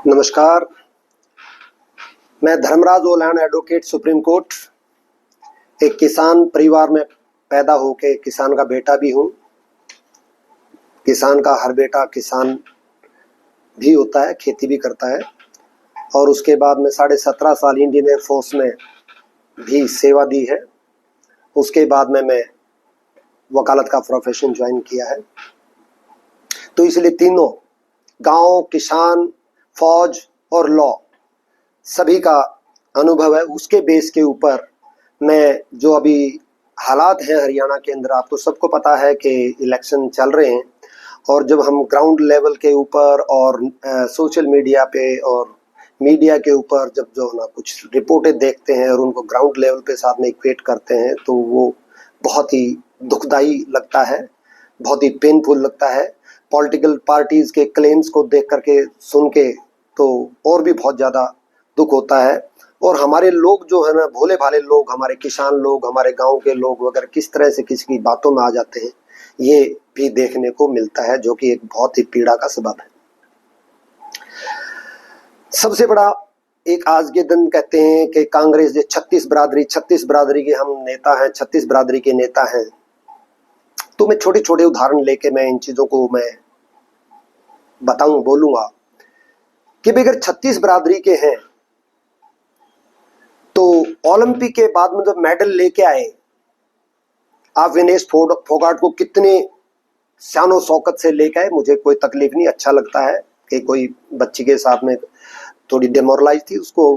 नमस्कार। मैं Dharmaraj ओलान, advocate, supreme court. एक किसान परिवार में पैदा होके किसान का बेटा भी हूँ। किसान का हर बेटा किसान भी होता है, खेती भी करता है। और उसके बाद में 17.5 साल इंडियन एयरफोर्स में भी सेवा दी है। उसके बाद में मैं वकालत का प्रोफेशन ज्वाइन किया है। तो इसलिए तीनों गांव, किसान, फौज और लॉ सभी का अनुभव है। उसके बेस के ऊपर मैं जो अभी हालात हैं हरियाणा के अंदर, आपको सबको पता है कि इलेक्शन चल रहे हैं। और जब हम ग्राउंड लेवल के ऊपर और सोशल मीडिया पे और मीडिया के ऊपर जब जो ना कुछ रिपोर्टें देखते हैं और उनको ग्राउंड लेवल पे साथ में इक्वेट करते हैं, तो वो बहुत ही दुखदाई लगता है, बहुत ही पेनफुल लगता है। पॉलिटिकल पार्टीज के क्लेम्स को देख करके, सुन के तो और भी बहुत ज़्यादा दुख होता है। और हमारे लोग जो है ना, भोले भाले लोग, हमारे किसान लोग, हमारे गांव के लोग वगैरह किस तरह से किसी की बातों में आ जाते हैं, ये भी देखने को मिलता है, जो कि एक बहुत ही पीड़ा का सबब है। सबसे बड़ा एक आज के दिन कहते हैं कि कांग्रेस जो 36 बिरादरी के हम नेता हैं, 36 बिरादरी के नेता हैं। तो मैं छोटे छोटे उदाहरण लेके मैं इन चीजों को मैं बोलूंगा कि अगर 36 बिरादरी के हैं तो ओलंपिक के बाद में जब मेडल लेके आए, आप विनेश फोगाट को कितने शानो शौकत से लेके आए। मुझे कोई तकलीफ नहीं, अच्छा लगता है कि कोई बच्ची के साथ में थोड़ी डिमोरलाइज थी, उसको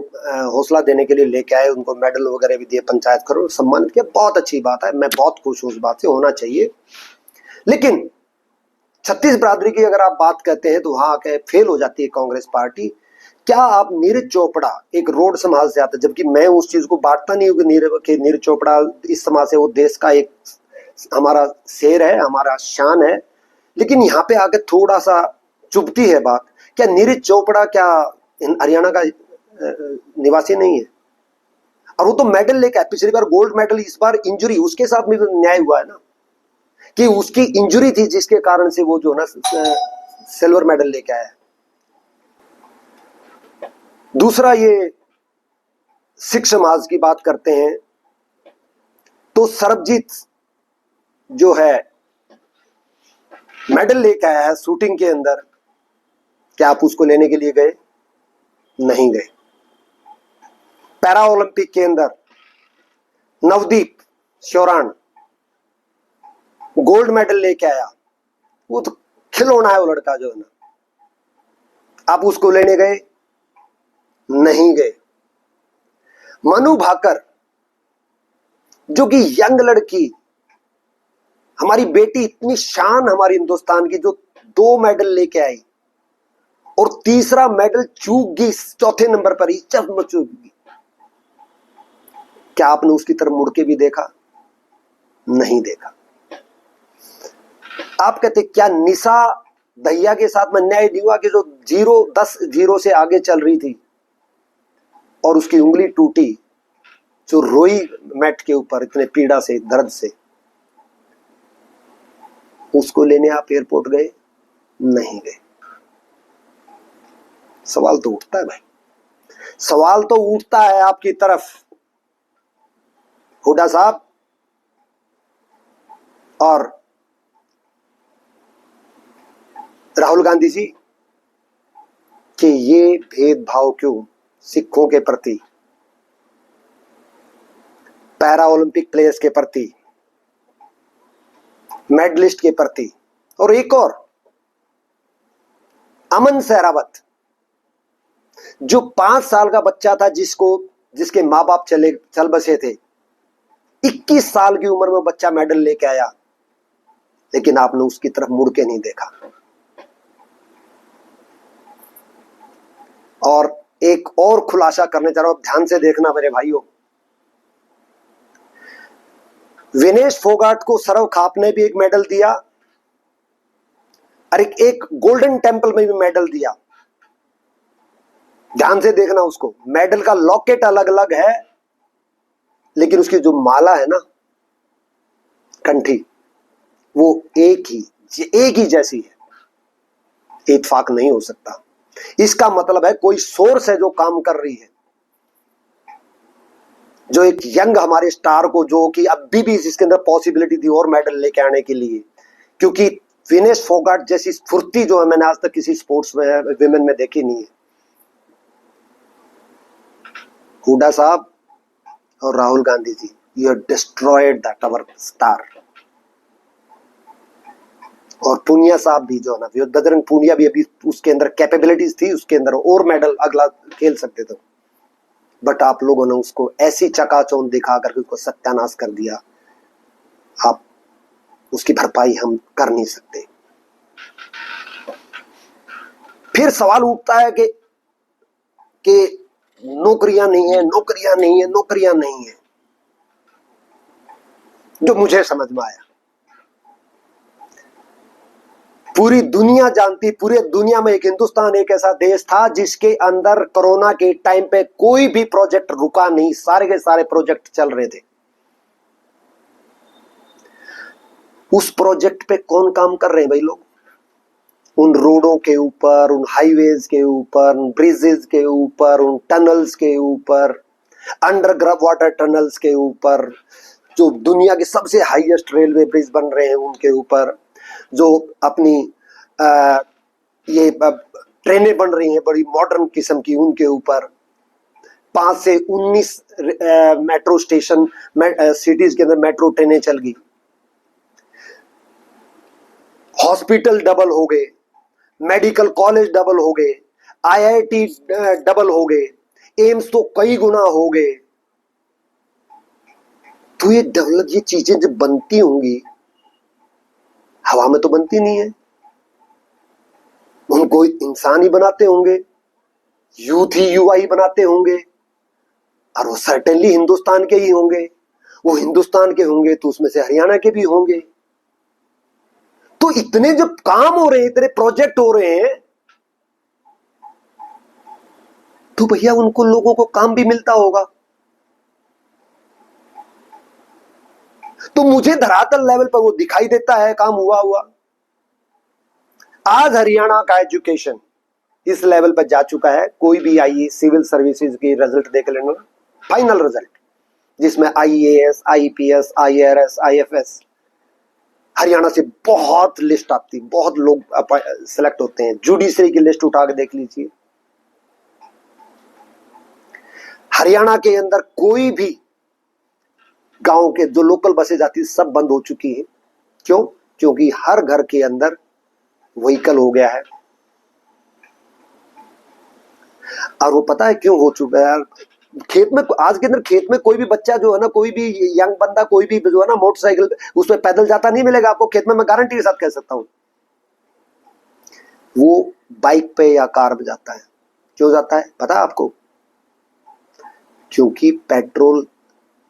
हौसला देने के लिए लेके आए, उनको मेडल वगैरह भी दिए, पंचायत करो, सम्मानित किया। बहुत अच्छी बात है, मैं बहुत खुश हूँ, उस बात से होना चाहिए। लेकिन 36 बिरादरी की अगर आप बात करते हैं तो वहां आके फेल हो जाती है कांग्रेस पार्टी। क्या आप नीरज चोपड़ा एक रोड समाज से आता है, जबकि मैं उस चीज को बांटता नहीं हूँ कि नीरज चोपड़ा इस समाज से, वो देश का एक हमारा शेर है, हमारा शान है। लेकिन यहाँ पे आके थोड़ा सा चुभती है बात। क्या नीरज चोपड़ा क्या हरियाणा का निवासी नहीं है? और वो तो मेडल लेके आया, पिछली बार गोल्ड मेडल, इस बार इंजरी, उसके साथ में न्याय हुआ है ना, कि उसकी इंजरी थी जिसके कारण से वो जो ना सिल्वर मेडल लेके आया। दूसरा, ये सिख समाज की बात करते हैं तो सरबजीत जो है मेडल लेके आया है शूटिंग के अंदर। क्या आप उसको लेने के लिए गए? नहीं गए। पैरा ओलंपिक के अंदर नवदीप शोरान गोल्ड मेडल लेके आया, वो तो खिलौना है वो लड़का जो है ना, आप उसको लेने गए? नहीं गए। मनु भाकर जो कि यंग लड़की, हमारी बेटी, इतनी शान हमारी हिंदुस्तान की, जो 2 मेडल लेके आई और तीसरा मेडल चूक गई, चौथे नंबर पर ही चूक गई। क्या आपने उसकी तरफ मुड़ के भी देखा? नहीं देखा। आप कहते क्या निशा दहिया के साथ में न्याय नहीं हुआ कि जो 10-0 से आगे चल रही थी और उसकी उंगली टूटी, जो रोई मैट के ऊपर इतने पीड़ा से, दर्द से, उसको लेने आप एयरपोर्ट गए? नहीं गए। सवाल तो उठता है भाई, सवाल तो उठता है आपकी तरफ। हुड्डा साहब और राहुल गांधी जी कि ये भेदभाव क्यों सिखों के प्रति, पैरा ओलंपिक प्लेयर्स के प्रति, मेडलिस्ट के प्रति। और एक और, अमन सहरावत जो 5 साल का बच्चा था, जिसके माँ बाप चल बसे थे, 21 साल की उम्र में बच्चा मेडल लेके आया, लेकिन आपने उसकी तरफ मुड़ के नहीं देखा। और एक और खुलासा करने जा रहा हूं, ध्यान से देखना मेरे भाइयों। विनेश फोगाट को सरव खाप ने भी एक मेडल दिया और एक गोल्डन टेंपल में भी मेडल दिया। ध्यान से देखना, उसको मेडल का लॉकेट अलग अलग है, लेकिन उसकी जो माला है ना, कंठी, वो एक ही जैसी है। इत्तेफाक नहीं हो सकता। इसका मतलब है कोई सोर्स है जो काम कर रही है, जो एक यंग हमारे स्टार को, जो कि अभी भी इसके अंदर पॉसिबिलिटी थी और मेडल लेके आने के लिए, क्योंकि विनेश फोगाट जैसी स्फूर्ति जो है मैंने आज तक किसी स्पोर्ट्स में विमेन में देखी नहीं है। हुडा साहब और Rahul Gandhi ji, you have destroyed that our star. और पूनिया साहब भी जो है ना, बजरंग पूनिया भी अभी उसके अंदर कैपेबिलिटीज थी, उसके अंदर और मेडल अगला खेल सकते थे, बट आप लोगों ने उसको ऐसी चकाचौंध दिखा करके उसको सत्यानाश कर दिया। आप उसकी भरपाई हम कर नहीं सकते। फिर सवाल उठता है कि नौकरियां नहीं है, नौकरियां नहीं है, नौकरियां नहीं है। जो मुझे समझ में आया, पूरी दुनिया जानती, पूरे दुनिया में एक हिंदुस्तान एक ऐसा देश था जिसके अंदर कोरोना के टाइम पे कोई भी प्रोजेक्ट रुका नहीं, सारे के सारे प्रोजेक्ट चल रहे थे। उस प्रोजेक्ट पे कौन काम कर रहे हैं भाई लोग? उन रोडों के ऊपर, उन हाईवेज के ऊपर, उन ब्रिजेस के ऊपर, उन टनल्स के ऊपर, अंडरग्राउंड वाटर टनल्स के ऊपर, जो दुनिया के सबसे हाईएस्ट रेलवे ब्रिज बन रहे हैं उनके ऊपर, जो अपनी ये ट्रेनें बन रही हैं बड़ी मॉडर्न किस्म की, उनके ऊपर 5 से 19 मेट्रो स्टेशन सिटीज के अंदर मेट्रो ट्रेनें चल गई, हॉस्पिटल डबल हो गए, मेडिकल कॉलेज डबल हो गए, आईआईटी डबल हो गए, एम्स तो कई गुना हो गए। तो ये डेवलप, ये चीजें जब बनती होंगी, हवा में तो बनती नहीं है, उनको इंसान ही बनाते होंगे, यूथ ही युवा ही बनाते होंगे, और वो सर्टेनली हिंदुस्तान के ही होंगे। वो हिंदुस्तान के होंगे तो उसमें से हरियाणा के भी होंगे। तो इतने जब काम हो रहे हैं, इतने प्रोजेक्ट हो रहे हैं, तो भैया उनको लोगों को काम भी मिलता होगा। तो मुझे धरातल लेवल पर वो दिखाई देता है काम हुआ हुआ। आज हरियाणा का एजुकेशन इस लेवल पर जा चुका है, कोई भी आईए सिविल सर्विसेज की रिजल्ट देख लेना, फाइनल रिजल्ट जिसमें IAS, IPS, IRS, IFS, Haryana से बहुत लिस्ट आती, बहुत लोग सेलेक्ट होते हैं। जुडिशरी की लिस्ट उठा के देख लीजिए, हरियाणा के अंदर कोई भी गांव के जो लोकल बसें जाती सब बंद हो चुकी है। क्यों? क्योंकि हर घर के अंदर व्हीकल हो गया है। और वो पता है क्यों हो चुका है यार? खेत में, आज के अंदर खेत में कोई भी बच्चा जो है ना, कोई भी यंग बंदा, कोई भी जो है ना, मोटरसाइकिल उस पर पैदल जाता नहीं मिलेगा आपको खेत में, मैं गारंटी के साथ कह सकता हूं। वो बाइक पे या कार में जाता है। क्यों जाता है पता है आपको? क्योंकि पेट्रोल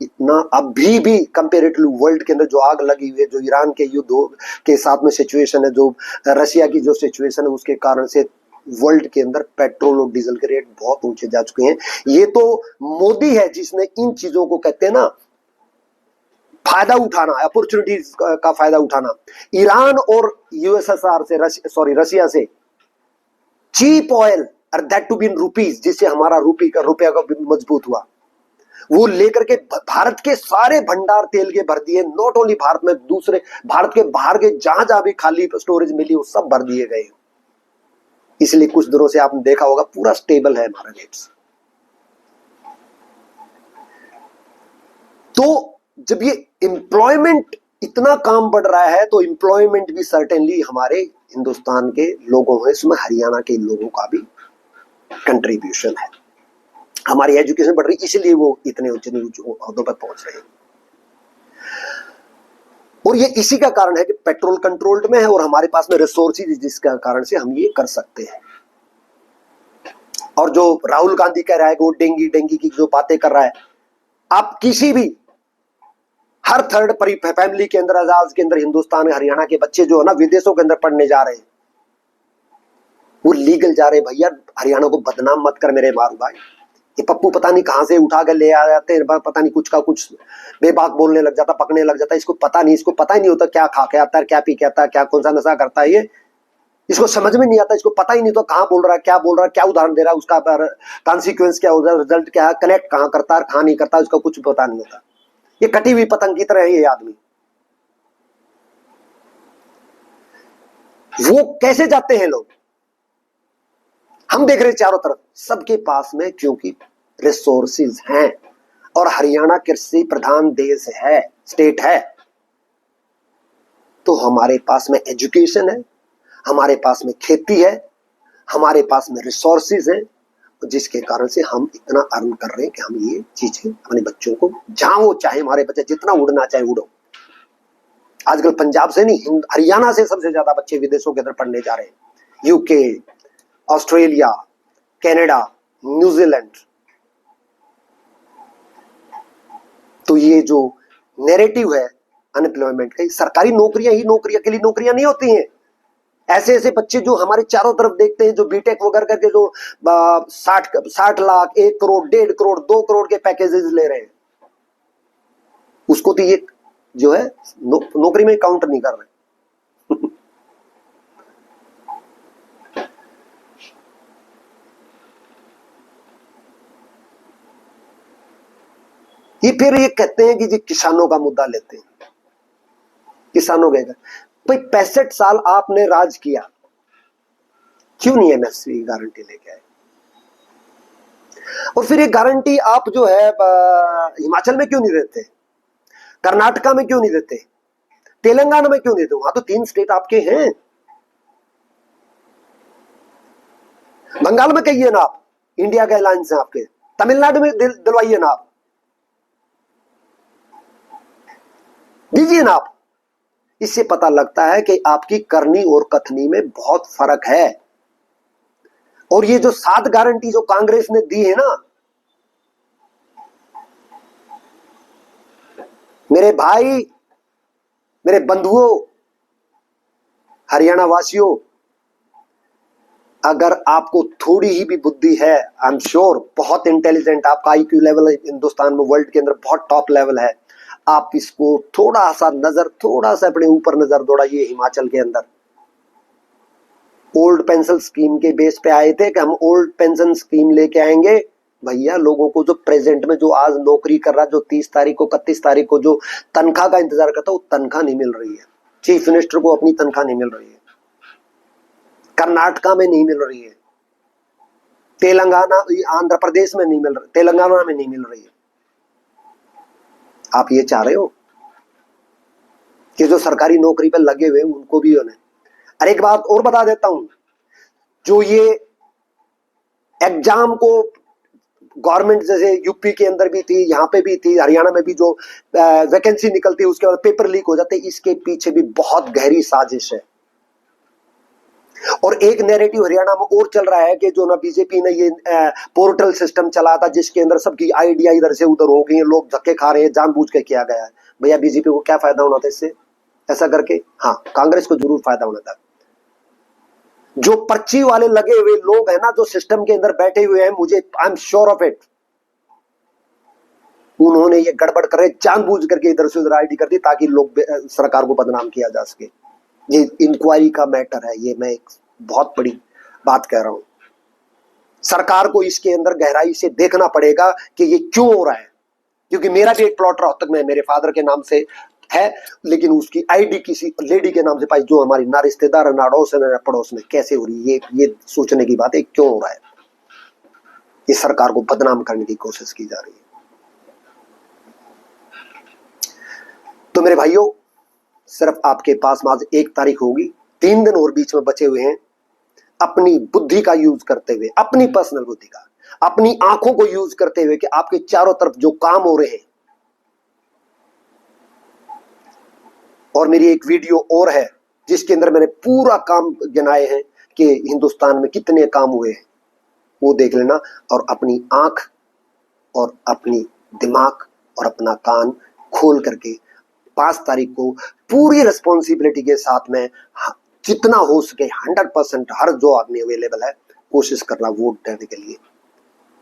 इतना अभी भी कंपेरेटिवली वर्ल्ड के अंदर जो आग लगी हुई है, जो ईरान के युद्ध के साथ में सिचुएशन है, जो रशिया की जो सिचुएशन है, उसके कारण से वर्ल्ड के अंदर पेट्रोल और डीजल के रेट बहुत ऊंचे जा चुके हैं। ये तो मोदी है जिसने इन चीजों को, कहते हैं ना, फायदा उठाना, अपॉर्चुनिटीज का फायदा उठाना। ईरान और यूएसएसआर से, रशिया से चीप ऑयल, और that to be in rupees, जिससे हमारा रुपया का मजबूत हुआ, वो लेकर के भारत के सारे भंडार तेल के भर दिए। नॉट ओनली भारत में, दूसरे भारत के बाहर के जहां जहां भी खाली स्टोरेज मिली वो सब भर दिए गए। इसलिए कुछ दिनों से आपने देखा होगा पूरा स्टेबल है हमारा रेट्स। तो जब ये एम्प्लॉयमेंट, इतना काम बढ़ रहा है, तो एम्प्लॉयमेंट भी सर्टेनली हमारे हिंदुस्तान के लोगों में, इसमें हरियाणा के लोगों का भी कंट्रीब्यूशन है। हमारी एजुकेशन बढ़ रही, इसलिए वो इतने ऊंचे ओहदों पर पहुंच रहे हैं। और ये इसी का कारण है कि पेट्रोल कंट्रोल्ड में है और हमारे पास में रिसोर्सेज, जिसका कारण से हम ये कर सकते हैं। और जो राहुल गांधी कह रहा है कि वो डेंगी की जो बातें कर रहा है, आप किसी भी हर थर्ड फैमिली के अंदर, आज के अंदर हिंदुस्तान हरियाणा के बच्चे जो है ना, विदेशों के अंदर पढ़ने जा रहे हैं, वो लीगल जा रहे हैं। भैया हरियाणा को बदनाम मत कर मेरे मारू भाई। ये पप्पू पता नहीं कहां से उठा कर ले आ जाते हैं, पता नहीं कुछ का कुछ बेबाक बोलने लग जाता, पकने लग जाता है। इसको पता नहीं, इसको पता ही नहीं होता क्या खा के आता है, क्या पी के आता है, क्या कौन सा नशा करता है। ये इसको समझ में नहीं आता, इसको पता ही नहीं तो कहाँ बोल रहा है, क्या बोल रहा है, क्या उदाहरण दे रहा है, उसका कॉन्सिक्वेंस क्या होगा, रिजल्ट क्या है, कनेक्ट कहाँ करता है, कहाँ नहीं करता, उसका कुछ पता नहीं होता। ये कटी हुई पतंग की तरह है ये आदमी। वो कैसे जाते हैं लोग, हम देख रहे हैं चारों तरफ सबके पास में, क्योंकि रिसोर्सेज हैं और हरियाणा कृषि प्रधान देश है, स्टेट है, तो हमारे पास में एजुकेशन है, हमारे पास में खेती है, हमारे पास में रिसोर्सेज है, जिसके कारण से हम इतना अर्न कर रहे हैं कि हम ये चीजें अपने बच्चों को, जहां वो चाहे, हमारे बच्चे जितना उड़ना चाहे उड़ो। आजकल पंजाब से नहीं, हरियाणा से सबसे ज्यादा बच्चे विदेशों के अंदर पढ़ने जा रहे हैं, यूके, ऑस्ट्रेलिया, कनाडा, न्यूजीलैंड। तो ये जो नैरेटिव है अनएम्प्लॉयमेंट का, सरकारी नौकरियां ही नौकरियां के लिए नौकरियां नहीं होती हैं। ऐसे ऐसे बच्चे जो हमारे चारों तरफ देखते हैं, जो बीटेक वगैरह करके जो 60 लाख, 1 करोड़, 1.5 करोड़, 2 करोड़ के पैकेजेस ले रहे हैं, उसको तो ये जो है नौकरी में काउंट नहीं कर रहे। ये फिर ये कहते हैं कि जी किसानों का मुद्दा लेते हैं, किसानों के भाई 65 साल आपने राज किया, क्यों नहीं एमएसपी गारंटी लेके आए? और फिर ये गारंटी आप जो है हिमाचल में क्यों नहीं देते, कर्नाटका में क्यों नहीं देते, तेलंगाना में क्यों नहीं देते? वहां तो 3 स्टेट आपके हैं। बंगाल में कहिए ना आप, इंडिया के अलायंस है आपके, तमिलनाडु में दिलवाइए ना आप, दीजिए ना आप। इससे पता लगता है कि आपकी करनी और कथनी में बहुत फर्क है। और ये जो 7 गारंटी जो कांग्रेस ने दी है ना, मेरे भाई, मेरे बंधुओं, हरियाणा वासियों, अगर आपको थोड़ी ही भी बुद्धि है, आई एम श्योर बहुत इंटेलिजेंट, आपका आईक्यू लेवल हिंदुस्तान में, वर्ल्ड के अंदर बहुत टॉप लेवल है, आप इसको थोड़ा सा अपने ऊपर नजर दौड़ाइए। हिमाचल के अंदर ओल्ड पेंशन स्कीम के बेस पे आए थे कि हम ओल्ड पेंशन स्कीम लेके आएंगे। भैया लोगों को जो प्रेजेंट में जो आज नौकरी कर रहा, जो 30 तारीख को 31 तारीख को जो तनख्वाह का इंतजार करता, वो तनख्वाह नहीं मिल रही है। चीफ मिनिस्टर को अपनी तनख्वाह नहीं मिल रही है, कर्नाटका में नहीं मिल रही है, तेलंगाना, आंध्र प्रदेश में नहीं मिल रही, तेलंगाना में नहीं मिल रही है। आप ये चाह रहे हो कि जो सरकारी नौकरी पर लगे हुए उनको भी होने। अरे एक बात और बता देता हूं, जो ये एग्जाम को गवर्नमेंट, जैसे यूपी के अंदर भी थी, यहाँ पे भी थी, हरियाणा में भी जो वैकेंसी निकलती है उसके बाद पेपर लीक हो जाते, इसके पीछे भी बहुत गहरी साजिश है। और एक नैरेटिव हरियाणा में और चल रहा है कि जो ना बीजेपी ने ये पोर्टल सिस्टम चला था, जिसके अंदर सबकी आइडिया इधर से उधर हो गई है, लोग धक्के खा रहे हैं, जानबूझ के किया गया है। भैया बीजेपी को क्या फायदा होना था इससे, ऐसा करके? हाँ, कांग्रेस को जरूर फायदा होना था। जो पर्ची वाले लगे हुए लोग हैं ना, जो सिस्टम के अंदर बैठे हुए हैं, मुझे I am sure of it, उन्होंने ये गड़बड़ करे जानबूझ करके इधर से उधर आईडी कर दी, ताकि लोग सरकार को बदनाम किया जा सके। ये इंक्वायरी का मैटर है, ये मैं एक बहुत बड़ी बात कह रहा हूं। सरकार को इसके अंदर गहराई से देखना पड़ेगा कि ये क्यों हो रहा है, क्योंकि मेरा भी एक प्लॉट रोहतक में मेरे फादर के नाम से है, लेकिन उसकी आईडी किसी लेडी के नाम से पाई, जो हमारी ना रिश्तेदार, ना अड़ोस, ना पड़ोस में। कैसे हो रही है ये सोचने की बात है, क्यों हो रहा है? ये सरकार को बदनाम करने की कोशिश की जा रही है। तो मेरे भाइयों, सिर्फ आपके पास आज 1 तारीख होगी, 3 दिन और बीच में बचे हुए हैं। अपनी बुद्धि का यूज करते हुए, अपनी पर्सनल बुद्धि का, अपनी आंखों को यूज करते हुए कि आपके चारों तरफ जो काम हो रहे हैं, और मेरी एक वीडियो और है जिसके अंदर मैंने पूरा काम गिनाए हैं कि हिंदुस्तान में कितने काम हुए हैं, वो देख लेना। और अपनी आंख और अपनी दिमाग और अपना कान खोल करके 5 तारीख को पूरी रिस्पॉन्सिबिलिटी के साथ में जितना हो सके 100% हर जो आदमी अवेलेबल है, कोशिश करना वोट देने के लिए।